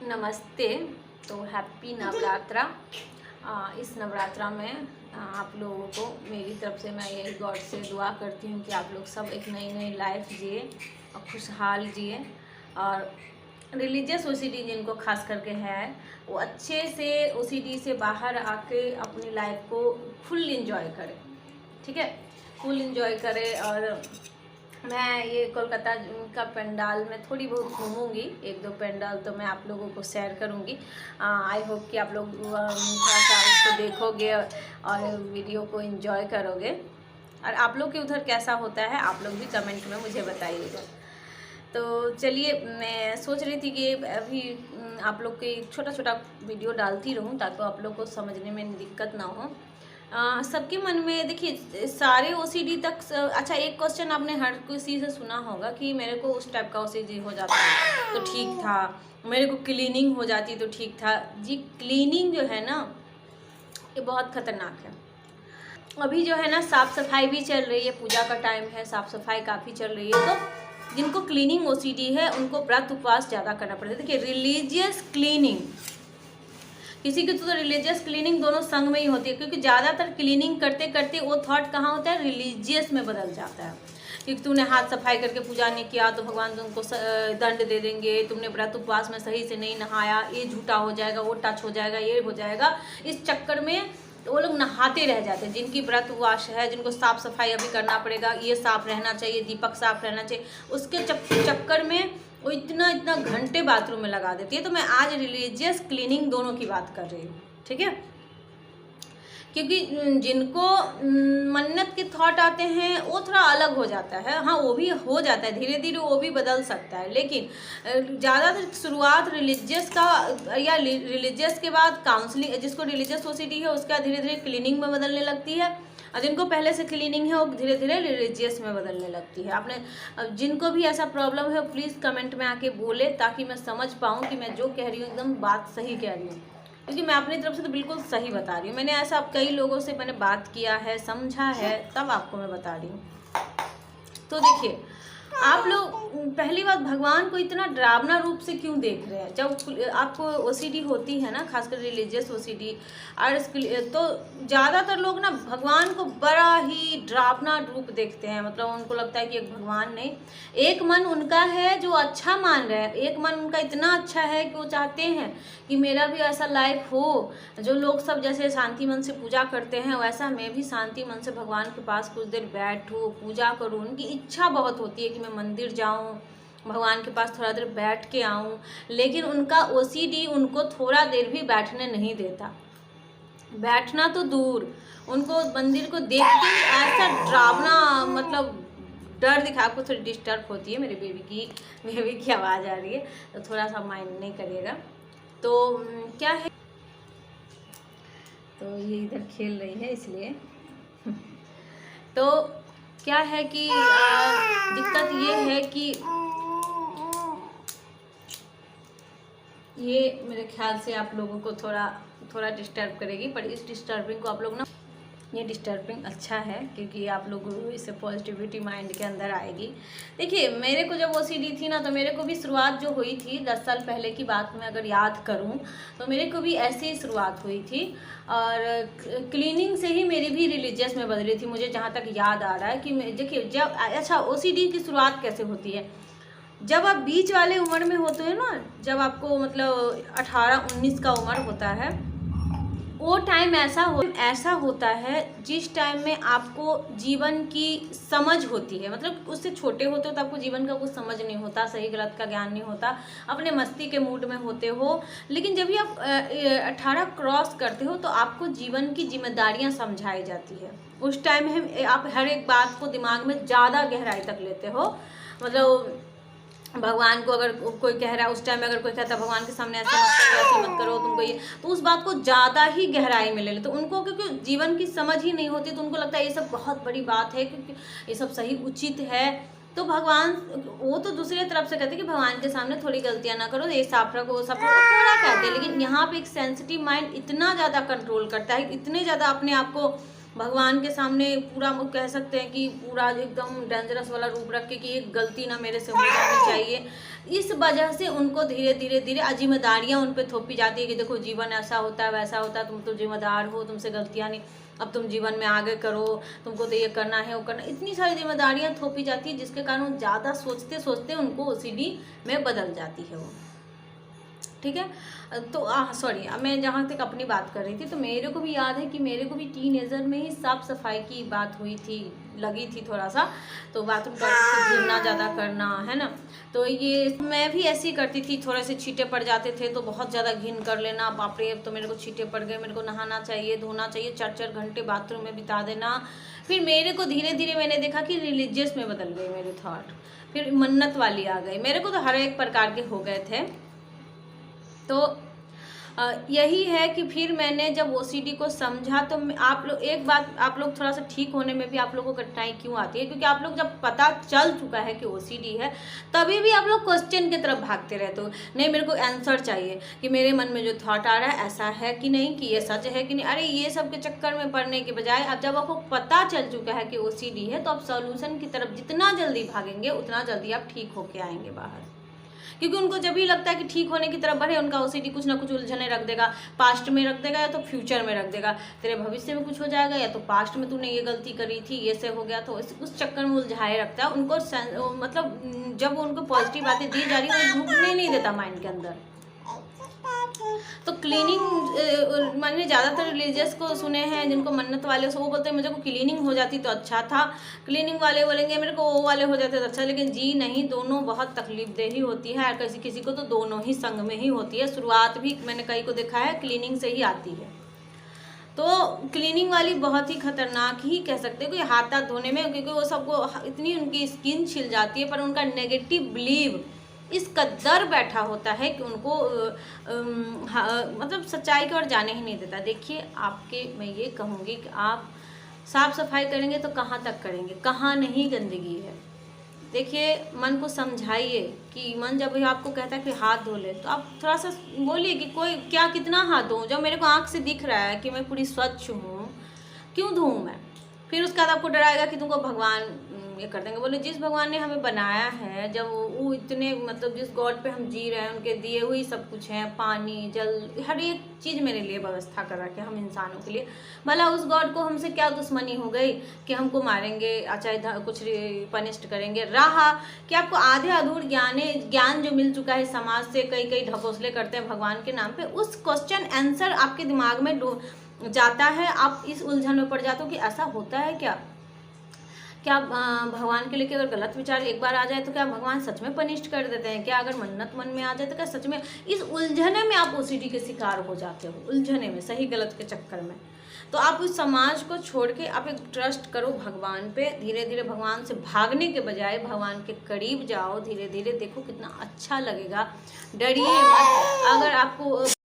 नमस्ते। तो हैप्पी नवरात्रा। इस नवरात्रा में आप लोगों को मेरी तरफ से मैं यही गॉड से दुआ करती हूँ कि आप लोग सब एक नई नई लाइफ जिए और खुशहाल जिए। और रिलीजियस ओसीडी जिनको खास करके है वो अच्छे से ओसीडी से बाहर आके अपनी लाइफ को फुल इंजॉय करे। ठीक है, फुल इंजॉय करे। और मैं ये कोलकाता का पंडाल में थोड़ी बहुत घूमूंगी, एक दो पंडाल तो मैं आप लोगों को शेयर करूंगी। आई होप कि आप लोग थोड़ा सा उसको देखोगे और वीडियो को एंजॉय करोगे। और आप लोग के उधर कैसा होता है आप लोग भी कमेंट में मुझे बताइएगा। तो चलिए, मैं सोच रही थी कि अभी आप लोग के छोटा छोटा वीडियो डालती रहूं ताकि आप लोग को समझने में दिक्कत ना हो। सबके मन में देखिए सारे ओसीडी तक अच्छा, एक क्वेश्चन आपने हर किसी से सुना होगा कि मेरे को उस टाइप का ओसीडी हो जाता है तो ठीक था, मेरे को क्लीनिंग हो जाती तो ठीक था। जी, क्लीनिंग जो है ना ये बहुत खतरनाक है। अभी जो है ना साफ़ सफाई भी चल रही है, पूजा का टाइम है, साफ़ सफाई काफ़ी चल रही है। तो जिनको क्लीनिंग ओसीडी है उनको व्रत उपवास ज़्यादा करना पड़ता है। देखिए, रिलीजियस क्लीनिंग, किसी की तो रिलीजियस क्लीनिंग दोनों संग में ही होती है, क्योंकि ज़्यादातर क्लीनिंग करते करते वो थॉट कहाँ होता है, रिलीजियस में बदल जाता है। क्योंकि तूने हाथ सफाई करके पूजा नहीं किया तो भगवान तुमको दंड दे देंगे, तुमने व्रत उपवास में सही से नहीं नहाया, ये झूठा हो जाएगा, वो टच हो जाएगा, ये हो जाएगा। इस चक्कर में वो लोग नहाते रह जाते हैं। जिनकी व्रत उपवास है, जिनको साफ़ सफाई अभी करना पड़ेगा, ये साफ़ रहना चाहिए, दीपक साफ़ रहना चाहिए, उसके चक्कर में वो इतना इतना घंटे बाथरूम में लगा देती है। तो मैं आज रिलीजियस क्लीनिंग दोनों की बात कर रही हूँ, ठीक है। क्योंकि जिनको मन्नत के थॉट आते हैं वो थोड़ा अलग हो जाता है। हाँ, वो भी हो जाता है, धीरे धीरे वो भी बदल सकता है, लेकिन ज़्यादातर शुरुआत रिलीजियस का या रिलीजियस के बाद काउंसलिंग, जिसको रिलीजियस ओसीडी है उसका धीरे धीरे क्लीनिंग में बदलने लगती है, और जिनको पहले से क्लीनिंग है वो धीरे धीरे रिलीजियस में बदलने लगती है। आपने जिनको भी ऐसा प्रॉब्लम है प्लीज़ कमेंट में आके बोले, ताकि मैं समझ पाऊँ कि मैं जो कह रही हूँ एकदम बात सही कह रही हूँ। क्योंकि मैं अपनी तरफ से तो बिल्कुल सही बता रही हूँ। मैंने ऐसा कई लोगों से मैंने बात किया है, समझा है, तब आपको मैं बता रही हूँ। तो देखिए, आप लोग पहली बात, भगवान को इतना डरावना रूप से क्यों देख रहे हैं? जब आपको ओसीडी होती है ना, खासकर रिलीजियस ओसीडी, और तो ज़्यादातर लोग ना भगवान को बड़ा ही डरावना रूप देखते हैं। मतलब उनको लगता है कि एक भगवान नहीं, एक मन उनका है जो अच्छा मान रहे हैं, एक मन उनका इतना अच्छा है कि वो चाहते हैं कि मेरा भी ऐसा लाइफ हो। जो लोग सब जैसे शांति मन से पूजा करते हैं वैसा मैं भी शांति मन से भगवान के पास कुछ देर बैठूँ, पूजा करूँ। उनकी इच्छा बहुत होती है कि मैं मंदिर जाऊँ, भगवान के पास थोड़ा देर बैठ के आऊँ, लेकिन उनका ओसीडी उनको थोड़ा देर भी बैठने नहीं देता। बैठना तो दूर, उनको मंदिर को देख के ऐसा डरावना, मतलब डर दिखा। आपको थोड़ी डिस्टर्ब होती है, मेरे बेबी की आवाज़ आ रही है तो थोड़ा सा माइंड नहीं करिएगा। तो क्या है, तो ये इधर खेल रही है इसलिए तो क्या है कि दिक्कत ये है कि ये मेरे ख्याल से आप लोगों को थोड़ा डिस्टर्ब करेगी, पर इस डिस्टर्बिंग को आप लोग ना, ये डिस्टर्बिंग अच्छा है क्योंकि आप लोगों को इससे पॉजिटिविटी माइंड के अंदर आएगी। देखिए, मेरे को जब ओसीडी थी ना तो मेरे को भी शुरुआत जो हुई थी 10 साल पहले की बात में अगर याद करूं तो मेरे को भी ऐसी ही शुरुआत हुई थी, और क्लीनिंग से ही मेरी भी रिलीजियस में बदली थी। मुझे जहाँ तक याद आ रहा है कि देखिए, जब अच्छा ओसीडी की शुरुआत कैसे होती है, जब आप बीच वाले उम्र में होते हैं ना, जब आपको मतलब 18-19 का उम्र होता है, वो टाइम ऐसा होता है जिस टाइम में आपको जीवन की समझ होती है। मतलब उससे छोटे होते हो तो आपको जीवन का कुछ समझ नहीं होता, सही गलत का ज्ञान नहीं होता, अपने मस्ती के मूड में होते हो। लेकिन जब भी आप 18 क्रॉस करते हो तो आपको जीवन की जिम्मेदारियां समझाई जाती है। उस टाइम में आप हर एक बात को दिमाग में ज़्यादा गहराई तक लेते हो। मतलब भगवान को अगर कोई कह रहा है उस टाइम में, अगर कोई कहता है भगवान के सामने ऐसे मत करो, ऐसे मत करो, तुमको ये, तो उस बात को ज़्यादा ही गहराई में ले लेते। तो उनको क्योंकि जीवन की समझ ही नहीं होती तो उनको लगता है ये सब बहुत बड़ी बात है, क्योंकि ये सब सही उचित है। तो भगवान वो तो दूसरी तरफ से कहते हैं कि भगवान के सामने थोड़ी गलतियां ना करो, ये साफ रखो, वो साफ रखो, थोड़ा कहते हैं। लेकिन यहाँ पे एक सेंसिटिव माइंड इतना ज़्यादा कंट्रोल करता है, इतने ज़्यादा अपने आप को भगवान के सामने पूरा कह सकते हैं कि पूरा एकदम डेंजरस वाला रूप रख के कि एक गलती ना मेरे से हो जानी चाहिए। इस वजह से उनको धीरे धीरे धीरे जिम्मेदारियाँ उन पर थोपी जाती है कि देखो जीवन ऐसा होता है वैसा होता है, तुम तो जिम्मेदार हो, तुमसे गलतियाँ नहीं, अब तुम जीवन में आगे करो, तुमको तो ये करना है वो करना, इतनी सारी जिम्मेदारियाँ थोपी जाती है जिसके कारण ज़्यादा सोचते सोचते उनको OCD में बदल जाती है वो। ठीक है, तो सॉरी, मैं जहाँ तक अपनी बात कर रही थी, तो मेरे को भी याद है कि मेरे को भी टीनेजर में ही साफ सफाई की बात हुई थी, लगी थी थोड़ा सा, तो बाथरूम टॉयलेट से घूमना ज़्यादा करना है ना, तो ये मैं भी ऐसी करती थी। थोड़े से छींटे पड़ जाते थे तो बहुत ज़्यादा घिन कर लेना, बाप रे अब तो मेरे को छींटे पड़ गए, मेरे को नहाना चाहिए, धोना चाहिए, 4-4 घंटे बाथरूम में बिता देना। फिर मेरे को धीरे धीरे मैंने देखा कि रिलीजियस में बदल गई मेरे थॉट, फिर मन्नत वाली आ गई, मेरे को तो हर एक प्रकार के हो गए थे। तो यही है कि फिर मैंने जब OCD को समझा, तो आप लोग एक बात, आप लोग थोड़ा सा ठीक होने में भी आप लोगों को कठिनाई क्यों आती है, क्योंकि आप लोग जब पता चल चुका है कि OCD है तभी भी आप लोग क्वेश्चन की तरफ भागते रहते हो। नहीं, मेरे को आंसर चाहिए कि मेरे मन में जो थॉट आ रहा है ऐसा है कि नहीं, कि ये सच है कि नहीं। अरे ये सब के चक्कर में पड़ने के बजाय अब जब आपको पता चल चुका है कि OCD है तो आप सॉल्यूशन की तरफ जितना जल्दी भागेंगे उतना जल्दी आप ठीक होके आएंगे बाहर। क्योंकि उनको जब भी लगता है कि ठीक होने की तरफ बढ़े, उनका OCD कुछ ना कुछ उलझने रख देगा, पास्ट में रख देगा या तो फ्यूचर में रख देगा। तेरे भविष्य में कुछ हो जाएगा या तो पास्ट में तूने ये गलती करी थी, ये से हो गया, तो उस चक्कर में उलझाए रखता है उनको। मतलब जब उनको पॉजिटिव बातें दी जा रही है वो ढूंढने नहीं देता माइंड के अंदर। तो क्लीनिंग, मैंने ज़्यादातर रिलीजियस को सुने हैं जिनको मन्नत वाले, वो बोलते हैं मुझे को क्लीनिंग हो जाती तो अच्छा था, क्लीनिंग वाले बोलेंगे मेरे को वो वाले हो जाते तो अच्छा। लेकिन जी नहीं, दोनों बहुत तकलीफदेह ही होती है, किसी किसी को तो दोनों ही संग में ही होती है। शुरुआत भी मैंने कई को देखा है क्लीनिंग से ही आती है। तो क्लीनिंग वाली बहुत ही खतरनाक ही कह सकते हो कि हाथ हाथ धोने में, क्योंकि वो सबको इतनी उनकी स्किन छिल जाती है, पर उनका नेगेटिव बिलीव इस कदर बैठा होता है कि उनको मतलब सच्चाई की ओर जाने ही नहीं देता। देखिए आपके, मैं ये कहूँगी कि आप साफ सफाई करेंगे तो कहाँ तक करेंगे, कहाँ नहीं गंदगी है। देखिए मन को समझाइए कि मन जब भी आपको कहता है कि हाथ धो ले, तो आप थोड़ा सा बोलिए कि कोई क्या कितना हाथ धोऊं, जब मेरे को आँख से दिख रहा है कि मैं पूरी स्वच्छ हूँ, क्यों धोऊं मैं। फिर उसके बाद आपको डराएगा कि तुमको भगवान ये कर देंगे। बोले जिस भगवान ने हमें बनाया है, जब वो इतने मतलब जिस गॉड पे हम जी रहे हैं, उनके दिए हुए सब कुछ है, पानी जल हर एक चीज़ मेरे लिए व्यवस्था कर रखे हम इंसानों के लिए। भला उस गॉड को हमसे क्या दुश्मनी हो गई कि हमको मारेंगे, चाहे कुछ पनिष्ट करेंगे। रहा कि आपको आधे अधूर ज्ञान जो मिल चुका है समाज से, कई कई ढकोसले करते हैं भगवान के नाम पे, उस क्वेश्चन आंसर आपके दिमाग में जाता है, आप इस उलझन में पड़ जाते हो कि ऐसा होता है क्या भगवान के लिए अगर गलत विचार एक बार आ जाए तो क्या भगवान सच में पनिष्ट कर देते हैं क्या? अगर मन्नत मन में आ जाए तो क्या सच में? इस उलझने में आप OCD के शिकार हो जाते हो, उलझने में, सही गलत के चक्कर में। तो आप उस समाज को छोड़ के आप एक ट्रस्ट करो भगवान पे। धीरे धीरे भगवान से भागने के बजाय भगवान के करीब जाओ, धीरे धीरे देखो कितना अच्छा लगेगा। डरिए मत। अगर आपको